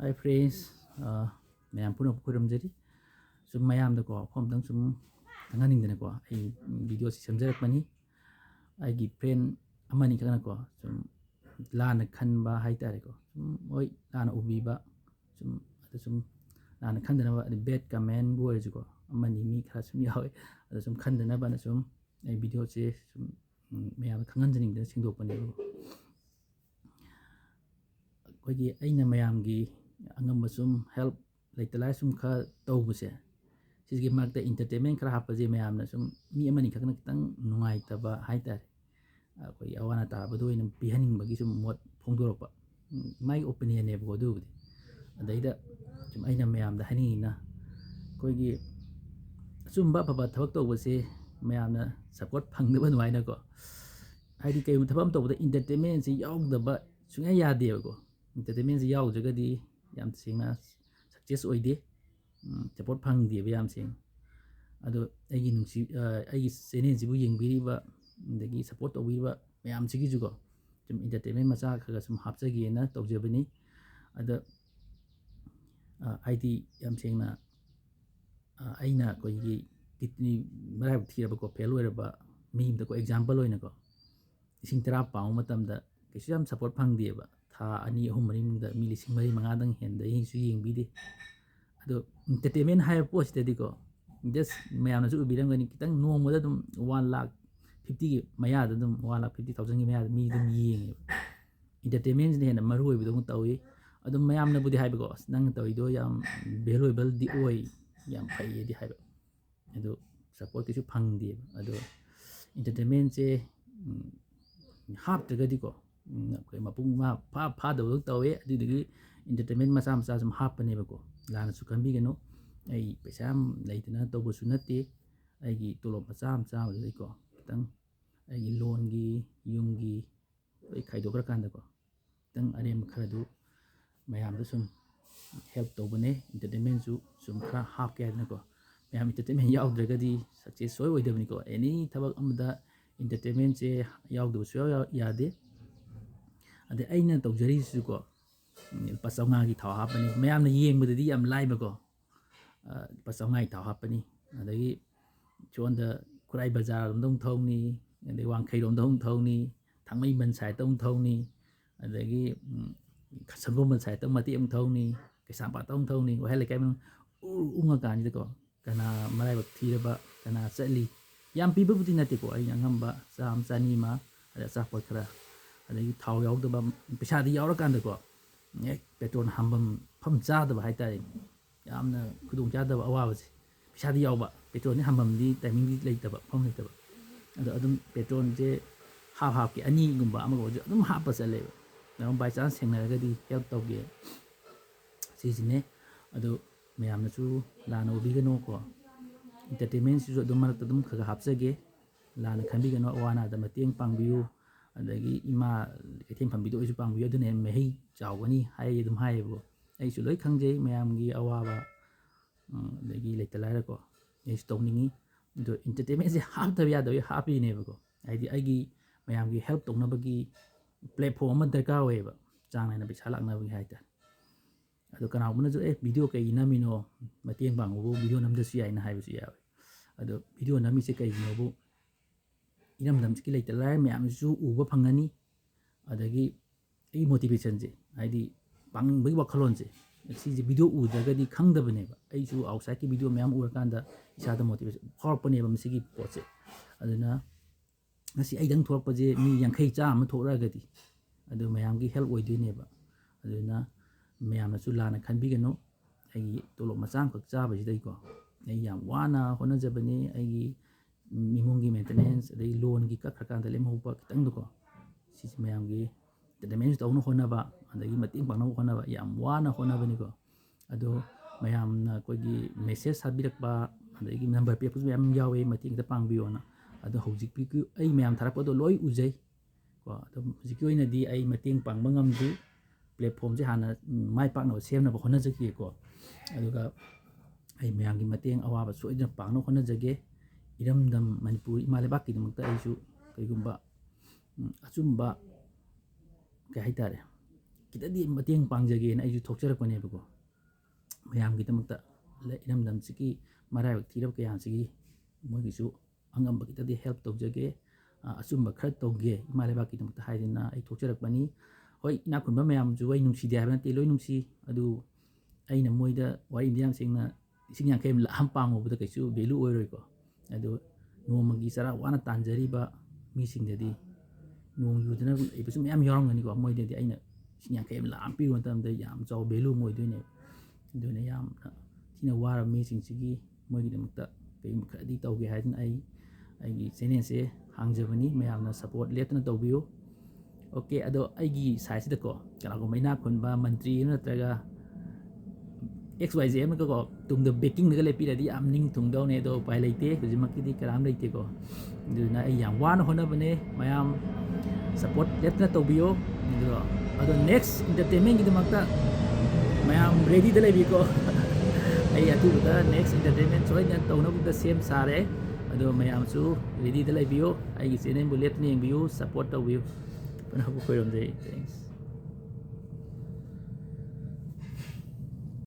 Hi friends, mayam puna kuramjari. Sum mayam da ko form dang sum tanganing dana ko. Ai video si samjarak mani. Ai gi friend amani kana ko. Sum lana khanba hai tare ko. Sum oi lana ubi ba. Sum lana khandana ba bad comment bu ai ko. Amani mi kha sum yawe. Sum khandana ba na sum ai video si sum mayam khanghanjning dana singdok pani ko. Kogi aina mayam gi angam sum help like the last sum kha tawbuse sigi magta entertainment khara hapaje mayam na sum mi amani khakna kitang nungai taba haitare koi awana ta badu ina pihaning bagi sum mot phongdorpa my opinion ne bodu budi adaida sum aina mayam da hani na koigi sum ba baba thawak tawbase mayam na support phangdaba nuai na ko haidi kai thabam tawbada entertainment si yaudaba sunga yade ko entertainment si yaudjagadi yam singna success oide support phangdi yam sing ado aigi nungsi aigi channel jibu yengbiriba dagi support tawbiba mayam sigi jugo sum entertainment macha khaga sum hapjagi na tawjabani ada id yam singna aina koigi kitni marai thiraba ko fail oiraba mi da ko example oina ko ising tera paung matamda kisu yam support phangdiba tha ani ahum mari mungda mi lising mari manga dang henda yingsu yengbidi ado entertainment hai post dedi ko just mayam na su ubiram gani kitang nongmoda dum 1,50,000 maya da dum 1,50,000 gi maya mi dum yeng entertainment ne hena maru obi dum tawi adum mayam na budi haiba ko nang tawi do yam valuable di oi yam phai di haiba ado support kisu phangdi ado entertainment che hap tagadi ko koi mapung ma pha da tawe adigi entertainment macha macha sum hapane ba ko lana su kambi gano ai pesa leitana to bu sunati ai gi tolop macha macha dai ko kitang ai loan gi yung gi ai khaidokra kanda ko kitang arem khara du mayam da sum help to bane entertainment su sum khara hap ke na ko mayam entertainment yaudragadi success soi oidabni ko any thabak amda entertainment che yaudbu su yade ade aina tawjari su ko pasawnga gi thaw hapani mayam na yengbadadi yam laiba ko pasawnga gi thaw hapani adagi chonda kurai bazar dong thongni ade wangkhai rom dong thongni thangmai ban sai tong thongni adagi khasangom ban sai tong mati am thongni kaisam pa tong thongni wahai le kai unga kan ji ko kana marai bak thiraba kana chali yam piba budi nate ko ai ngamba sam chani ma ada sa pot khara adagi thaw yaudaba pesa di yaura kan ko petrol hambam pham chadaba haitare yamna khudung chadaba awabase pesa di yauba petrol ni hambam di timing di leitaba pham leitaba ado adum petrol je hap ki ani gumba amago adum hapa chale na by chance sengnaragadi help tawge sisine ado mayamna su lana ubigano ko entertainment su adum marak adum khaga hapjage lana khanbigano awana da mateng pangbiu adagi ima kethim phambido isu pangbiu adune mehei chawani hai adum haibo ai su loi khangjei mayamgi awaba adagi leitalaira ko ai stowningi do entertainment se hapta ya do happy ne ko ai mayamgi help tongnabagi platform ma darkar oeba changna na pisa lakna bagi haita ado kana buna jo video kai namino mateng bangu video namda su yaina haibu su yawe ado video nami se kai no bu iram dam ski lai talai mayam su uba phangani adagi ai motivation je aidi pang bai wakhalon je si je video udagadi khangdabane ba ai su outside ki video mayam urakanda isa da motivation khorpane ba misi gi poche aduna ngasi ai dang thorpa je mi yankhai cha am thoragadi adu mayam gi help oidine ba aduna mayam su lana khanbigano ai tolo machang khak cha ba jidai ko ai yam wana hona jabani ai mimungi maintenance adai loan gi ka khakanda lem hopa kitang do ko si mayam gi entertainment tawno hona ba adagi mating pangna hona ba yam wana hona bani ko ado mayam na ko gi message sabirak ba adagi number pe pus mayam yawe mating ta pangbiona ado hojik pi ai mayam tharap do loi ujai ko ado hojik oina di ai mating pangba ngamdu platform je hana mai pakna semna ba hona jaki ko aduga ai mayam gi mating awaba soidna pangna hona jage iramdam manipur imalebak ki dum ta isu kaigumba achumba kai haitare ꯈꯤꯇꯗꯤ ꯃꯇꯦꯡ ꯄꯥꯡꯖꯒꯦꯅ ꯑꯩꯁꯨ ꯊꯣꯛꯆꯔꯛꯄꯅꯦꯕꯀꯣ ꯃꯌꯥꯝꯒꯤꯗꯃꯛꯇ ꯏꯔꯝꯗꯝꯁꯤꯒꯤ ꯃꯔꯥꯏꯕꯛ ꯊꯤꯔꯕ ꯀꯌꯥꯁꯤꯒꯤ ꯃꯣꯏꯒꯤꯁꯨ ꯑꯉꯝꯕ ꯈꯤꯇꯗꯤ help ꯇꯧꯖꯒꯦ ꯑꯆꯨꯝꯕ ꯈꯔ ꯇꯧꯒꯦ ꯏꯃꯥ ꯂꯩꯕꯥꯛꯀꯤꯗꯃꯛꯇ ꯍꯥꯏꯗꯅ ꯑꯩ ꯊꯣꯛꯆꯔꯛꯄꯅꯤ ꯍꯣꯏ ꯏꯅꯥꯛ ꯈꯨꯟꯕ ꯃꯌꯥꯝꯁꯨ ꯑꯩ ꯅꯨꯡꯁꯤꯗꯦ ꯍꯥꯏꯕ ꯅꯠꯇꯦ ꯂꯣꯏ ꯅꯨꯡꯁꯤ ꯑꯗꯨ ꯑꯩꯅ ꯃꯣꯏꯗ ꯋꯥꯔꯤꯗ ꯌꯥꯝ ꯁꯦꯡꯅ 50,000 ꯂꯥꯛ ꯑꯃ ꯄꯥꯡꯉꯨꯕꯗ ꯀꯩꯁꯨ ꯚꯦꯂꯨ ꯑꯣꯏꯔꯣꯏꯀꯣ ꯑꯗꯨ ꯅꯣꯡꯃꯒꯤ ꯆꯔꯥ ꯋꯥꯅ ꯇꯥꯟꯖꯔꯤꯕ ꯃꯤꯁꯤꯡꯗꯗꯤ ꯅꯣꯡ ꯌꯨꯗꯅ ꯂꯩꯕꯁꯨ ꯃꯌꯥꯝ ꯌꯥꯎꯔꯝꯒꯅꯤꯀꯣ ꯃꯣꯏꯗꯗꯤ ꯑꯩꯅ 50,000 ꯂꯥꯛ ꯑꯃ ꯄꯤꯕ ꯃꯇꯝꯗ ꯌꯥꯝ ꯆꯥꯎꯕ ꯚꯦꯂꯨ ꯑꯃ ꯑꯣꯏꯗꯣꯏꯅꯦꯕ ꯑꯗꯨꯅ ꯌꯥꯝꯅ ꯊꯤꯅ ꯋꯥꯔꯕ ꯃꯤꯁꯤꯡꯁꯤꯒꯤ ꯃꯣꯏꯒꯤꯗꯃꯛꯇ ꯀꯩꯒꯨꯝꯕ ꯈꯔꯗꯤ ꯇꯧꯒꯦ ꯍꯥꯏꯗꯅ ꯑꯩꯒꯤ ꯆꯦꯅꯦꯜꯁꯦ ꯍꯥꯡꯖꯕꯅꯤ ꯃꯌꯥꯝꯅ ꯁꯄꯣꯔꯠ ꯂꯦꯞꯇꯅ ꯇꯧꯕꯤꯌꯨ ꯑꯣꯀꯦ ꯑꯗꯣ ꯑꯩꯒꯤ ꯁꯥꯏꯠꯁꯤꯗꯀꯣ ꯀꯅꯥꯒꯨꯝꯕ ꯏꯅꯥꯛ ꯈꯨꯟꯕ ꯃꯟꯇ꯭ꯔꯤ ꯑꯃ ꯅꯠꯇ꯭ꯔꯒ XYZ ꯑꯃꯒꯀꯣ ꯇꯨꯡꯗ ꯕꯦꯛꯀꯤꯡꯗꯒ ꯂꯦꯞꯄꯤꯔꯗꯤ ꯌꯥꯝ ꯅꯤꯡ ꯊꯨꯡꯗꯧꯅꯦ ꯑꯗꯣ ꯎꯄꯥꯏ ꯂꯩꯇꯦ ꯍꯧꯖꯤꯛꯃꯛꯀꯤꯗꯤ ꯀꯅꯥꯝ ꯂꯩꯇꯦꯀꯣ ꯑꯗꯨꯅ ꯑꯩ ꯌꯥꯝ ꯋꯥꯅ ꯍꯣꯠꯅꯕꯅꯦ ꯃꯌꯥꯝ ꯁꯄꯣꯔꯠ ꯂꯦꯞꯇꯅ ꯇꯧꯕꯤꯌꯣ ꯑꯗꯣ ꯅꯦꯛꯁ ꯏꯟꯇꯔꯇꯦꯟꯃꯦꯟꯒꯤꯗꯃꯛꯇ ꯃꯌꯥꯝ ꯔꯦꯗꯤꯗ ꯂꯩꯕꯤꯀꯣ ꯑꯩ ꯑꯊꯨꯕꯗ ꯅꯦꯛꯁ ꯏꯟꯇꯔꯇꯦꯟꯃꯦꯟ ꯁꯣꯏꯗꯅ ꯇꯧꯅꯕꯗ ꯁꯦꯝ ꯁꯥꯔꯦ ꯑꯗꯣ ꯃꯌꯥꯝꯁꯨ ꯔꯦꯗꯤꯗ ꯂꯩꯕꯤꯌꯣ ꯑꯩꯒꯤ ꯆꯦꯅꯦꯜꯕꯨ ꯂꯦꯞꯇꯅ ꯌꯦꯡꯕꯤꯌꯨ ꯁꯄꯣꯔꯠ ꯇꯧꯕꯤꯌꯨ ꯄꯨꯅꯃꯛ ꯈꯣꯏꯔꯝꯖꯩ ꯊꯦꯡꯛꯁ